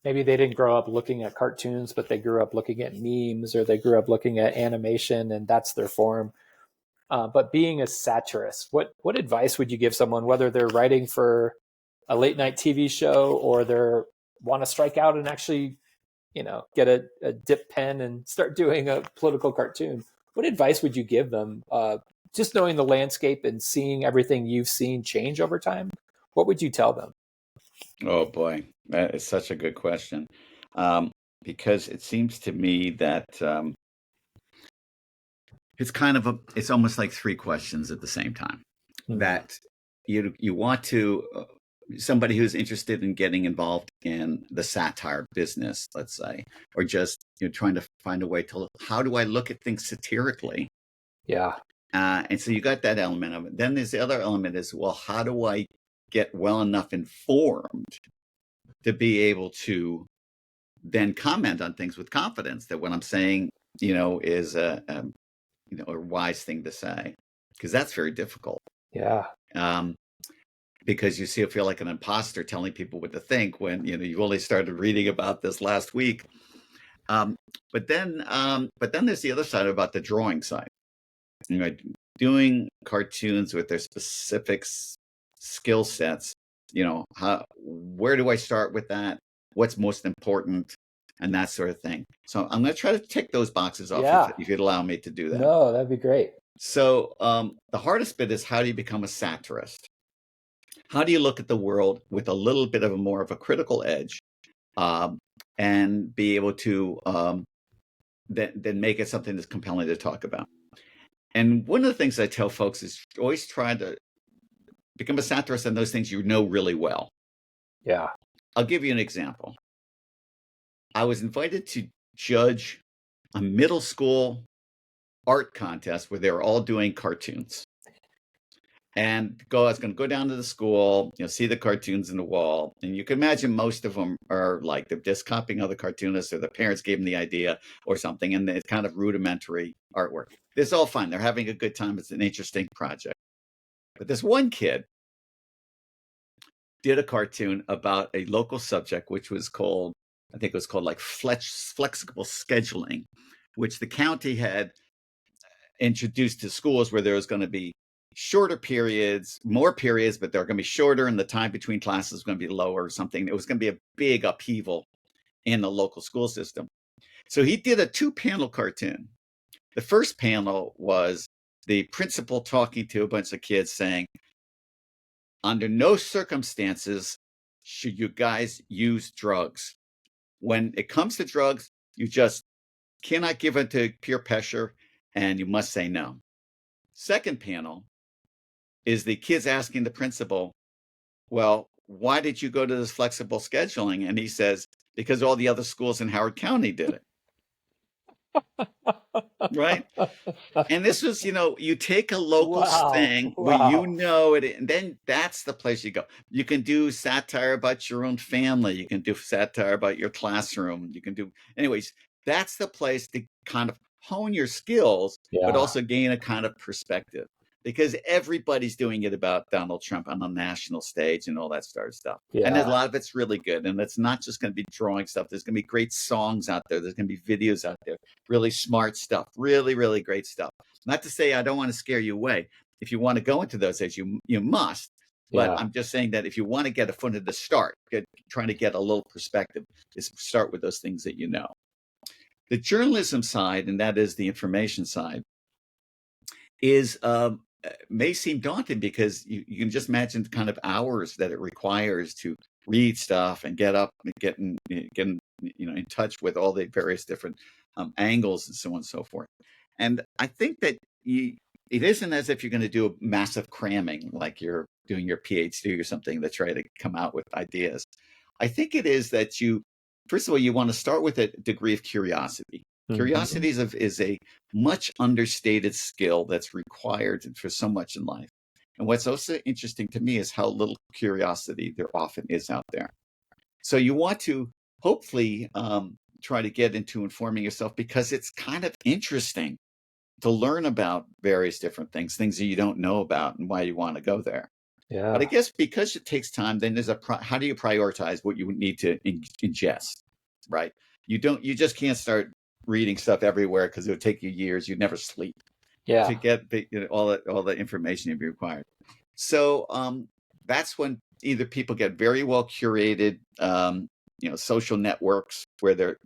Maybe they didn't grow up looking at cartoons, but they grew up looking at memes, or they grew up looking at animation, and that's their form. But being a satirist, what advice would you give someone, whether they're writing for a late night TV show, or they're want to strike out and actually, get a dip pen and start doing a political cartoon? What advice would you give them? Just knowing the landscape and seeing everything you've seen change over time, what would you tell them? Oh boy, that is such a good question. Um, because it seems to me that it's almost like three questions at the same time. Hmm. That you want to somebody who's interested in getting involved in the satire business, let's say, or just trying to find a way to how do I look at things satirically. Yeah. And so you got that element of it. Then there's the other element is, well, how do I get well enough informed to be able to then comment on things with confidence that what I'm saying, is a wise thing to say, because that's very difficult. Yeah. Um, because you feel like an imposter telling people what to think when you only started reading about this last week. Um, but then there's the other side about the drawing side. Doing cartoons with their specific skill sets. Where do I start with that? What's most important? And that sort of thing. So I'm going to try to tick those boxes off Yeah. if you'd allow me to do that. No, that'd be great. So the hardest bit is, how do you become a satirist? How do you look at the world with a little bit of a more of a critical edge, um, and be able to then make it something that's compelling to talk about? And one of the things I tell folks is always try to become a satirist on those things you know really well. Yeah. I'll give you an example. I was invited to judge a middle school art contest where they were all doing cartoons. And I was going to go down to the school, see the cartoons in the wall. And you can imagine most of them are like they're just copying other cartoonists, or the parents gave them the idea or something. And it's kind of rudimentary artwork. It's all fun. They're having a good time. It's an interesting project. But this one kid did a cartoon about a local subject, which was called, I think it was called like flexible scheduling, which the county had introduced to schools, where there was going to be shorter periods, more periods, but they're going to be shorter, and the time between classes was going to be lower or something. It was going to be a big upheaval in the local school system. So he did a 2-panel cartoon The first panel was the principal talking to a bunch of kids saying, under no circumstances should you guys use drugs. When it comes to drugs, you just cannot give in to peer pressure and you must say no. Second panel is the kids asking the principal, well, why did you go to this flexible scheduling? And he says, because all the other schools in Howard County did it. Right? And this was, you take a local Wow. thing where Wow. it, and then that's the place you go. You can do satire about your own family. You can do satire about your classroom. You can do, anyways, that's the place to kind of hone your skills, but Yeah. also gain a kind of perspective. Because everybody's doing it about Donald Trump on the national stage and all that sort of stuff. And a Yeah. lot of it's really good. And it's not just going to be drawing stuff. There's going to be great songs out there. There's going to be videos out there, really smart stuff, really, really great stuff. Not to say I don't want to scare you away. If you want to go into those things, you must. But Yeah. I'm just saying that if you want to get a foot in the start, trying to get a little perspective, is start with those things that you know. The journalism side, and that is the information side, is may seem daunting because you can just imagine the kind of hours that it requires to read stuff and get up and get in touch with all the various different angles and so on and so forth. And I think that it isn't as if you're going to do a massive cramming like you're doing your PhD or something to try to come out with ideas. I think it is that first of all, you want to start with a degree of curiosity. Mhm. Curiosity is a much understated skill that's required for so much in life. And what's also interesting to me is how little curiosity there often is out there. So you want to hopefully try to get into informing yourself because it's kind of interesting to learn about various different things that you don't know about and why you want to go there. But I Yeah. guess because it takes time, then there's how do you prioritize what you need to ingest, right? You just can't start reading stuff everywhere because it would take you years. You'd never sleep to Yeah. get all the information you'd be required. So that's when either people get very well curated, social networks where they're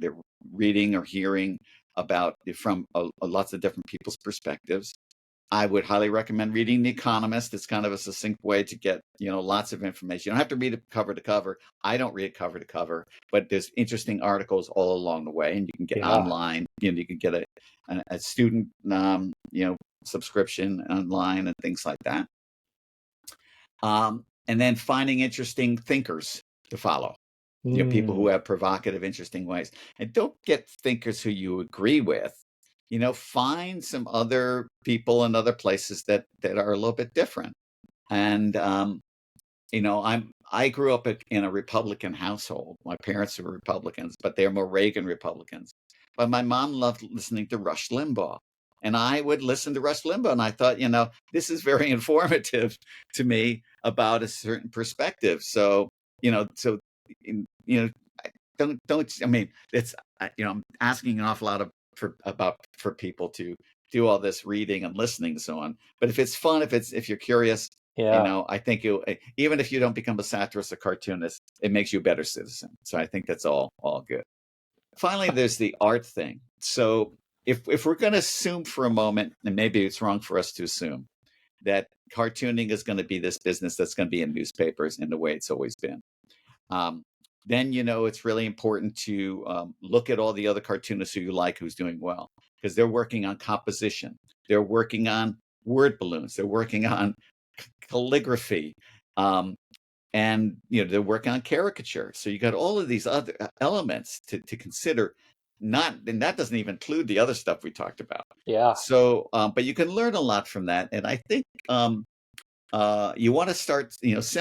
reading or hearing about from lots of different people's perspectives. I would highly recommend reading The Economist. It's kind of a succinct way to get, lots of information. You don't have to read it cover to cover. I don't read it cover to cover, but there's interesting articles all along the way, and you can get Yeah. online. You can get a student, subscription online and things like that. And then finding interesting thinkers to follow. People who Mm. have provocative, interesting ways, and don't get thinkers who you agree with. Find some other people in other places that are a little bit different. And I grew up in a Republican household. My parents were Republicans, but they're more Reagan Republicans. But my mom loved listening to Rush Limbaugh. And I would listen to Rush Limbaugh, and I thought, this is very informative to me about a certain perspective. So, you know, don't. I mean, I'm asking an awful lot for people to do all this reading and listening and so on. But if it's fun, if you're curious, Yeah. I think even if you don't become a satirist or cartoonist, it makes you a better citizen. So I think that's all good. Finally, there's the art thing. So if we're going to assume for a moment, and maybe it's wrong for us to assume that cartooning is going to be this business that's going to be in newspapers in the way it's always been. Then it's really important to look at all the other cartoonists who you like who's doing well, because they're working on composition, they're working on word balloons, they're working on calligraphy, and they're working on caricature. So you got all of these other elements to consider. And that doesn't even include the other stuff we talked about. Yeah. So, but you can learn a lot from that, and I think you want to start,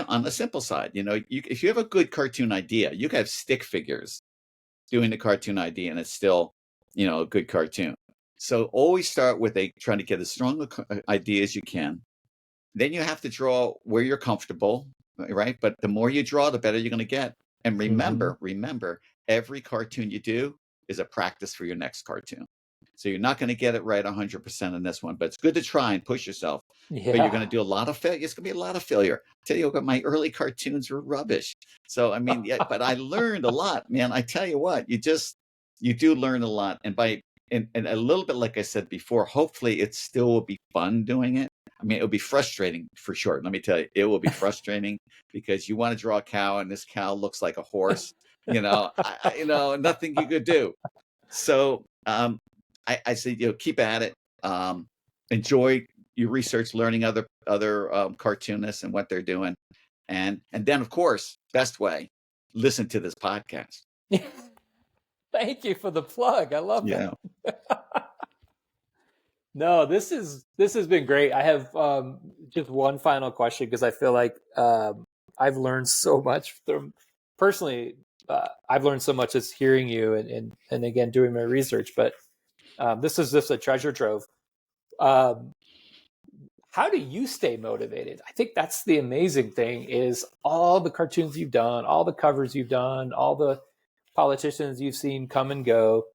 on the simple side. If you have a good cartoon idea, you can have stick figures doing the cartoon idea, and it's still, a good cartoon. So always start with trying to get as strong an idea as you can. Then you have to draw where you're comfortable, right? But the more you draw, the better you're going to get. And Mhm. remember, every cartoon you do is a practice for your next cartoon. So you're not going to get it right 100% in this one, but it's good to try and push yourself. But you're going to Yeah. do a lot of failure. It's going to be a lot of failure. I tell you what, my early cartoons were rubbish. So I mean, yeah, but I learned a lot, man. I tell you what, you do learn a lot, and by and a little bit like I said before, hopefully it still will be fun doing it. I mean, it'll be frustrating for sure. Let me tell you, it will be frustrating because you want to draw a cow and this cow looks like a horse. Nothing you could do. So I say, keep at it. Enjoy your research, learning other cartoonists and what they're doing, and then of course, best way, listen to this podcast. Thank you for the plug. I love Yeah. that. No, this has been great. I have just one final question because I feel like I've learned so much from personally. I've learned so much just hearing you and again doing my research. But this is just a treasure trove. How do you stay motivated? I think that's the amazing thing is all the cartoons you've done, all the covers you've done, all the politicians you've seen come and go.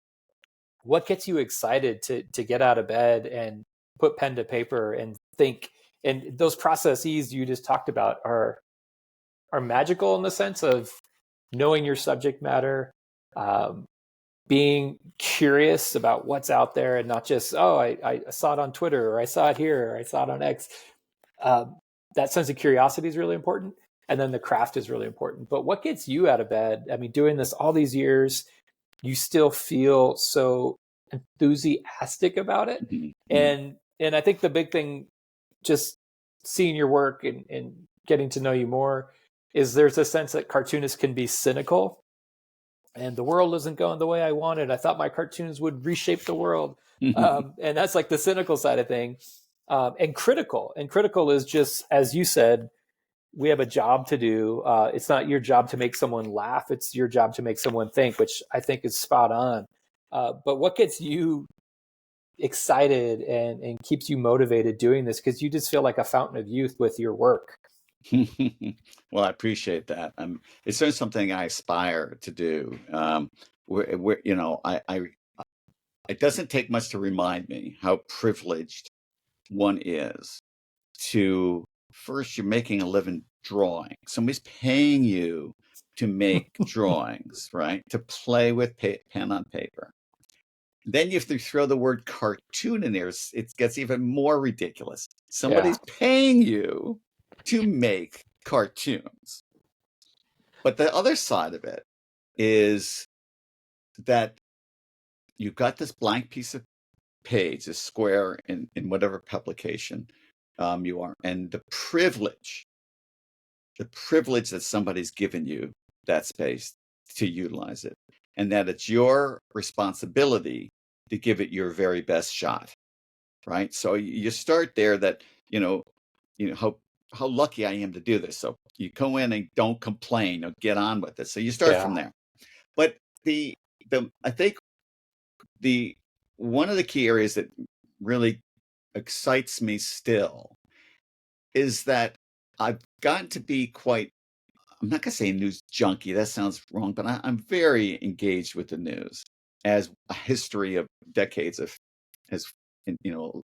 What gets you excited to get out of bed and put pen to paper and think? And those processes you just talked about are magical in the sense of knowing your subject matter, being curious about what's out there and not just, I saw it on Twitter or I saw it here or I saw it on X. That sense of curiosity is really important. And then the craft is really important. But what gets you out of bed? I mean, doing this all these years, you still feel so enthusiastic about it. Mm-hmm. And I think the big thing, just seeing your work and getting to know you more, is there's a sense that cartoonists can be cynical and the world isn't going the way I wanted. I thought my cartoons would reshape the world. And that's like the cynical side of things. And critical. And critical is just, as you said, we have a job to do. It's not your job to make someone laugh. It's your job to make someone think, which I think is spot on. But what gets you excited and keeps you motivated doing this? Because you just feel like a fountain of youth with your work. Well, I appreciate that. It's certainly something I aspire to do. It doesn't take much to remind me how privileged one is to first, you're making a living drawing. Somebody's paying you to make drawings, right? To play with pen on paper. Then you have to throw the word cartoon in there. It gets even more ridiculous. Somebody's paying you to make cartoons. But the other side of it is that you've got this blank piece of page, this square in whatever publication you are, and the privilege that somebody's given you that space to utilize it, and that it's your responsibility to give it your very best shot, right? So you start there that, how lucky I am to do this. So you go in and don't complain or get on with it. So you start from there. But I think one of the key areas that really excites me still is that I've gotten to be I'm not going to say a news junkie, that sounds wrong, but I'm very engaged with the news as a history of decades has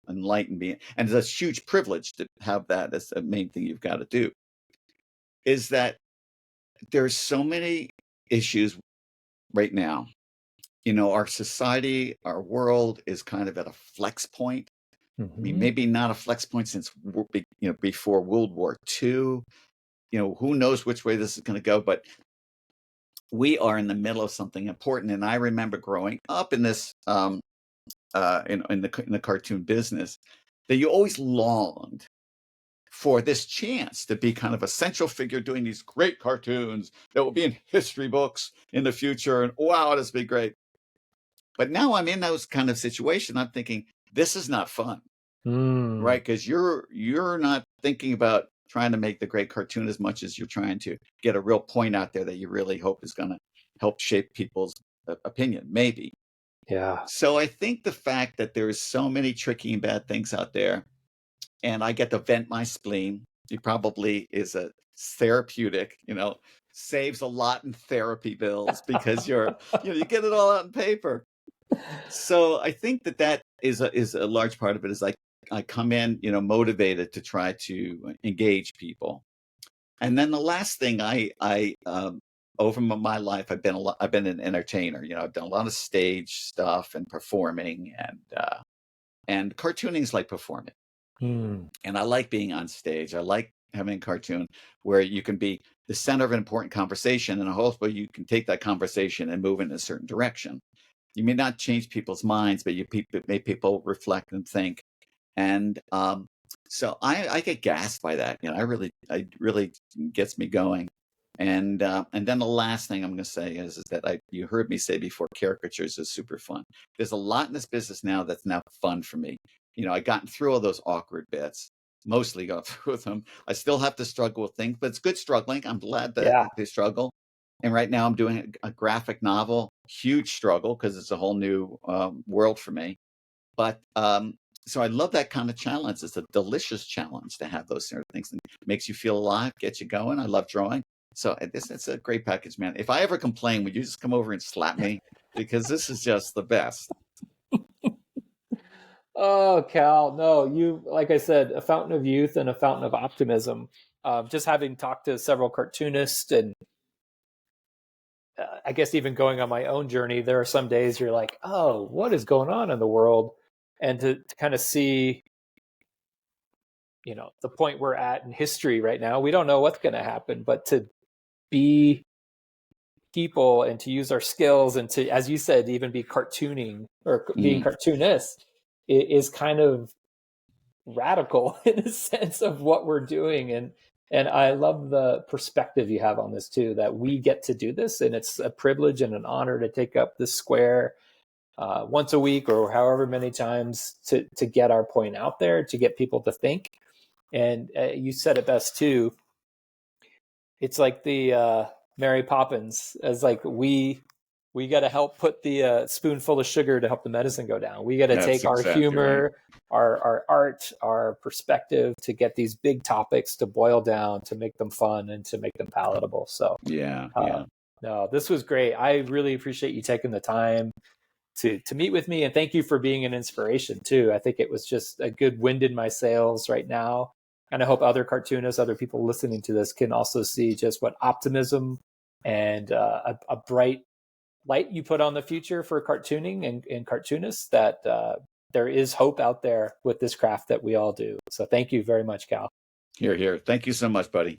enlightened me. And it's a huge privilege to have that as the main thing you've got to do. Is that there's so many issues right now. Our society, our world is kind of at a flex point. I mean, maybe not a flex point since before World War II. Who knows which way this is going to go, but we are in the middle of something important. And I remember growing up in this in the cartoon business, that you always longed for this chance to be kind of a central figure doing these great cartoons that will be in history books in the future. And wow, this will be great. But now I'm in those kind of situation. I'm thinking, this is not fun, right? Because you're not thinking about trying to make the great cartoon as much as you're trying to get a real point out there that you really hope is going to help shape people's opinion, maybe. Yeah. So I think the fact that there's so many tricky and bad things out there, and I get to vent my spleen, it probably is a therapeutic, saves a lot in therapy bills because you get it all out in paper. So I think that is a large part of it. Is like I come in, motivated to try to engage people, and then the last thing I over my life, I've been an entertainer. I've done a lot of stage stuff and performing, and cartooning is like performing. And I like being on stage. I like having a cartoon where you can be the center of an important conversation, and hopefully you can take that conversation and move in a certain direction. You may not change people's minds, but you make people reflect and think. And so I get gassed by that. I really gets me going. And then the last thing I'm going to say is that you heard me say before, caricatures is super fun. There's a lot in this business now that's now fun for me. I gotten through all those awkward bits, mostly got through them. I still have to struggle with things, but it's good struggling. I'm glad that they struggle. And right now I'm doing a graphic novel, huge struggle because it's a whole new world for me. But so I love that kind of challenge. It's a delicious challenge to have those sort of things. It makes you feel alive, gets you going. I love drawing. So it's a great package, man. If I ever complain, would you just come over and slap me? Because this is just the best. Oh, Cal, no, you, like I said, a fountain of youth and a fountain of optimism. Just having talked to several cartoonists and I guess even going on my own journey, there are some days you're like, oh, what is going on in the world? And to kind of see, the point we're at in history right now, we don't know what's going to happen, but to be people and to use our skills and to, as you said, even be cartooning or being cartoonists is kind of radical in a sense of what we're doing. And I love the perspective you have on this too, that we get to do this, and it's a privilege and an honor to take up this square once a week or however many times to get our point out there, to get people to think. And you said it best too. It's like the Mary Poppins, as like we got to help put the spoonful of sugar to help the medicine go down. We got to take our humor, our art, our perspective to get these big topics to boil down, to make them fun and to make them palatable. So no, this was great. I really appreciate you taking the time to meet with me, and thank you for being an inspiration too. I think it was just a good wind in my sails right now. And I hope other cartoonists, other people listening to this can also see just what optimism and a bright light you put on the future for cartooning and cartoonists, that there is hope out there with this craft that we all do. So thank you very much, Cal. Here. Thank you so much, buddy.